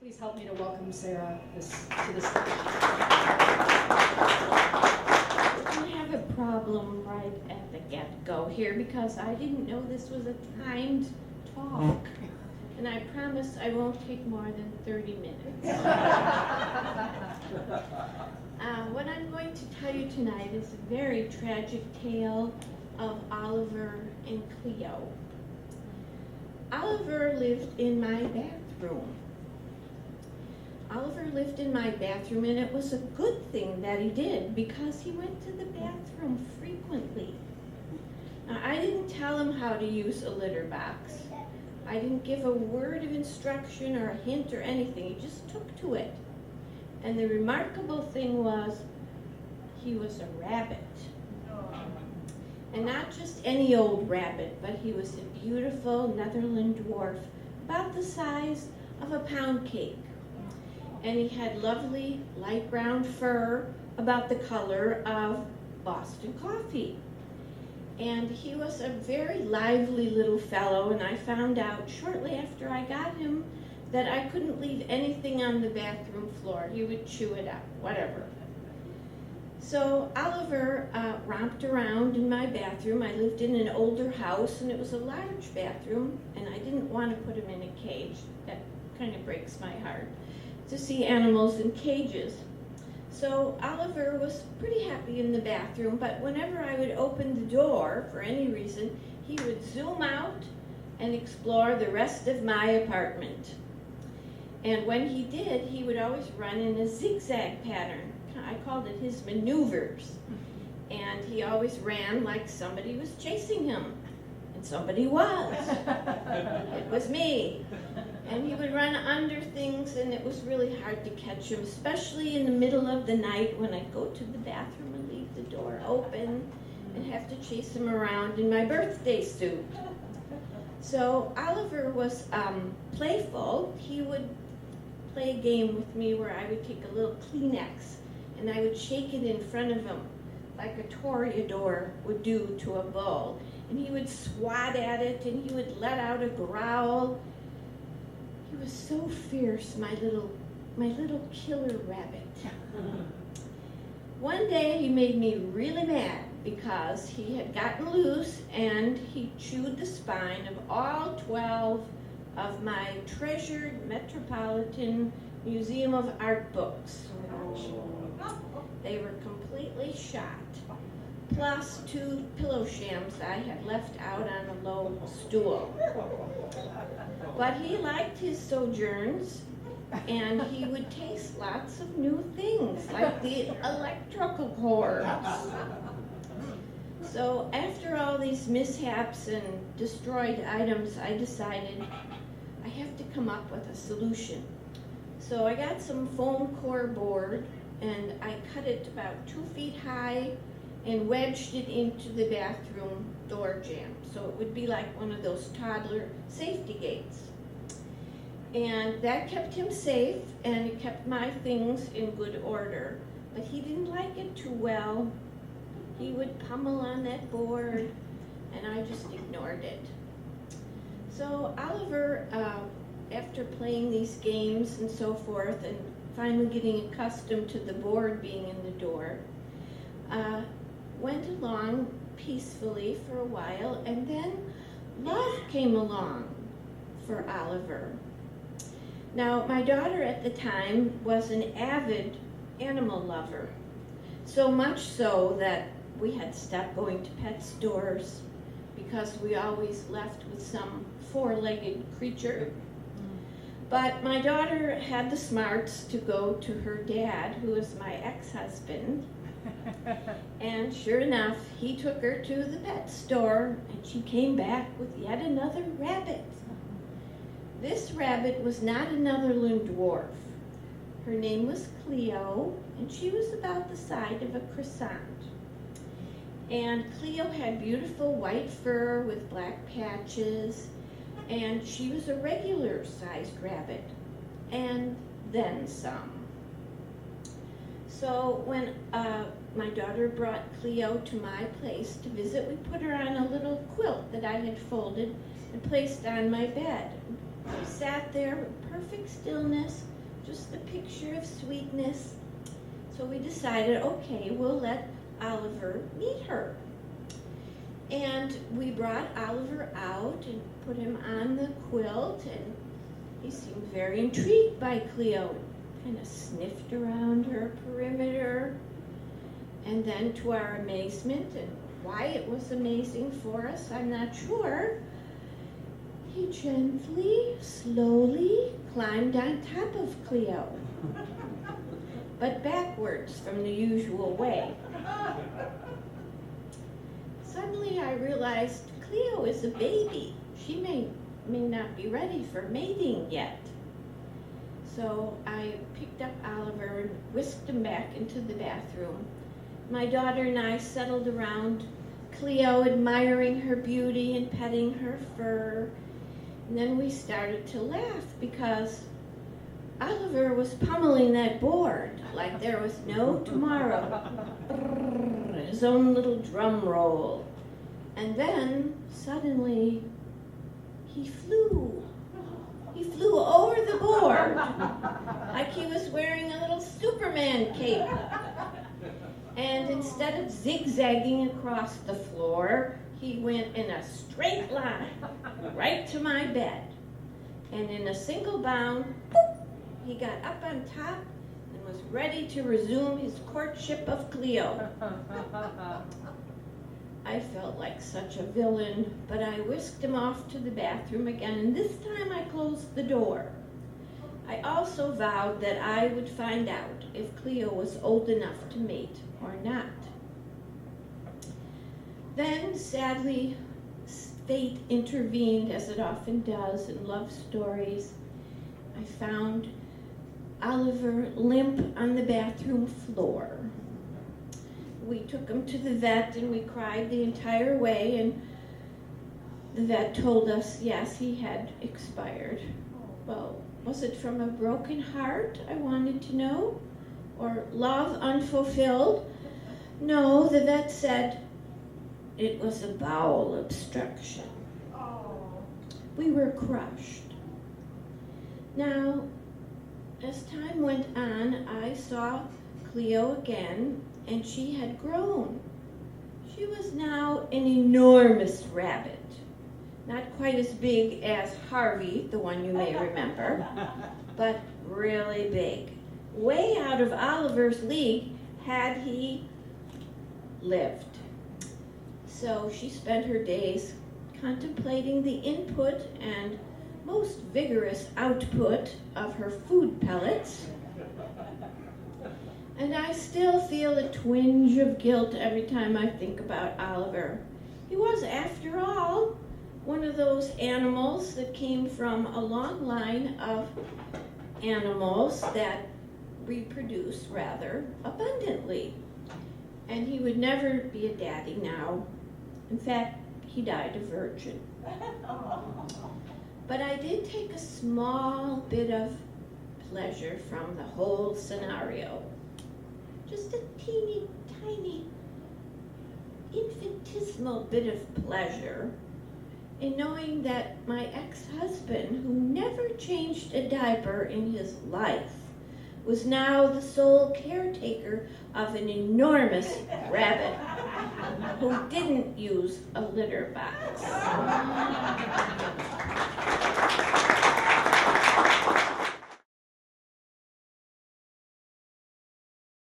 Please help me to welcome Sara to the stage. I have a problem right at the get-go here because I didn't know this was a timed talk. And I promise I won't take more than 30 minutes. What I'm going to tell you tonight is a very tragic tale of Oliver and Cleo. Oliver lived in my bathroom. Oliver lived in my bathroom, and it was a good thing that he did because he went to the bathroom frequently. Now, I didn't tell him how to use a litter box. I didn't give a word of instruction or a hint or anything. He just took to it. And the remarkable thing was, he was a rabbit. And not just any old rabbit, but he was a beautiful Netherland dwarf, about the size of a pound cake. And he had lovely light brown fur about the color of Boston coffee. And he was a very lively little fellow, and I found out shortly after I got him that I couldn't leave anything on the bathroom floor. He would chew it up, whatever. So Oliver romped around in my bathroom. I lived in an older house, and it was a large bathroom, and I didn't want to put him in a cage. That kind of breaks my heart, to see animals in cages. So Oliver was pretty happy in the bathroom, but whenever I would open the door, for any reason, he would zoom out and explore the rest of my apartment. And when he did, he would always run in a zigzag pattern. I called it his maneuvers. And he always ran like somebody was chasing him. And somebody was. It was me. And he would run under things, and it was really hard to catch him, especially in the middle of the night when I'd go to the bathroom and leave the door open and have to chase him around in my birthday suit. So Oliver was playful. He would play a game with me where I would take a little Kleenex and I would shake it in front of him like a toreador would do to a bull. And he would swat at it, and he would let out a growl. He was so fierce, my little killer rabbit. One day he made me really mad because he had gotten loose and he chewed the spine of all 12 of my treasured Metropolitan Museum of Art books. They were completely shot, plus 2 pillow shams I had left out on a low stool. But he liked his sojourns, and he would taste lots of new things, like the electrical cords. So after all these mishaps and destroyed items, I decided I have to come up with a solution. So I got some foam core board, and I cut it about 2 feet high and wedged it into the bathroom door jamb. So it would be like one of those toddler safety gates. And that kept him safe, and it kept my things in good order. But he didn't like it too well. He would pummel on that board, and I just ignored it. So Oliver, after playing these games and so forth, and finally getting accustomed to the board being in the door, went along peacefully for a while, and then love came along for Oliver. Now, my daughter at the time was an avid animal lover, so much so that we had stopped going to pet stores because we always left with some 4-legged creature. But my daughter had the smarts to go to her dad, who was my ex-husband, and sure enough, he took her to the pet store, and she came back with yet another rabbit. This rabbit was not a Netherland dwarf. Her name was Cleo, and she was about the size of a croissant. And Cleo had beautiful white fur with black patches, and she was a regular-sized rabbit, and then some. So when my daughter brought Cleo to my place to visit, we put her on a little quilt that I had folded and placed on my bed. She sat there with perfect stillness, just a picture of sweetness. So we decided, okay, we'll let Oliver meet her. And we brought Oliver out and put him on the quilt, and he seemed very intrigued by Cleo. Kind of sniffed around her perimeter. And then, to our amazement, and why it was amazing for us, I'm not sure, he gently, slowly climbed on top of Cleo, but backwards from the usual way. Suddenly I realized Cleo is a baby. She may not be ready for mating yet. So I picked up Oliver and whisked him back into the bathroom. My daughter and I settled around Cleo, admiring her beauty and petting her fur. And then we started to laugh because Oliver was pummeling that board like there was no tomorrow. His own little drum roll. And then, suddenly, he flew. He flew over the board like he was wearing a little Superman cape. And instead of zigzagging across the floor, he went in a straight line right to my bed. And in a single bound, poof, he got up on top and was ready to resume his courtship of Cleo. I felt like such a villain, but I whisked him off to the bathroom again, and this time I closed the door. I also vowed that I would find out if Cleo was old enough to mate or not. Then, sadly, fate intervened, as it often does in love stories. I found Oliver limp on the bathroom floor. We took him to the vet and we cried the entire way, and the vet told us, yes, he had expired. Well, was it from a broken heart, I wanted to know? Or love unfulfilled? No, the vet said it was a bowel obstruction. We were crushed. Now, as time went on, I saw Cleo again, and she had grown. She was now an enormous rabbit. Not quite as big as Harvey, the one you may remember, but really big. Way out of Oliver's league had he lived. So she spent her days contemplating the input and most vigorous output of her food pellets. And I still feel a twinge of guilt every time I think about Oliver. He was, after all, one of those animals that came from a long line of animals that reproduce rather abundantly. And he would never be a daddy now. In fact, he died a virgin. But I did take a small bit of pleasure from the whole scenario. Just a teeny, tiny, infinitesimal bit of pleasure in knowing that my ex-husband, who never changed a diaper in his life, was now the sole caretaker of an enormous rabbit who didn't use a litter box.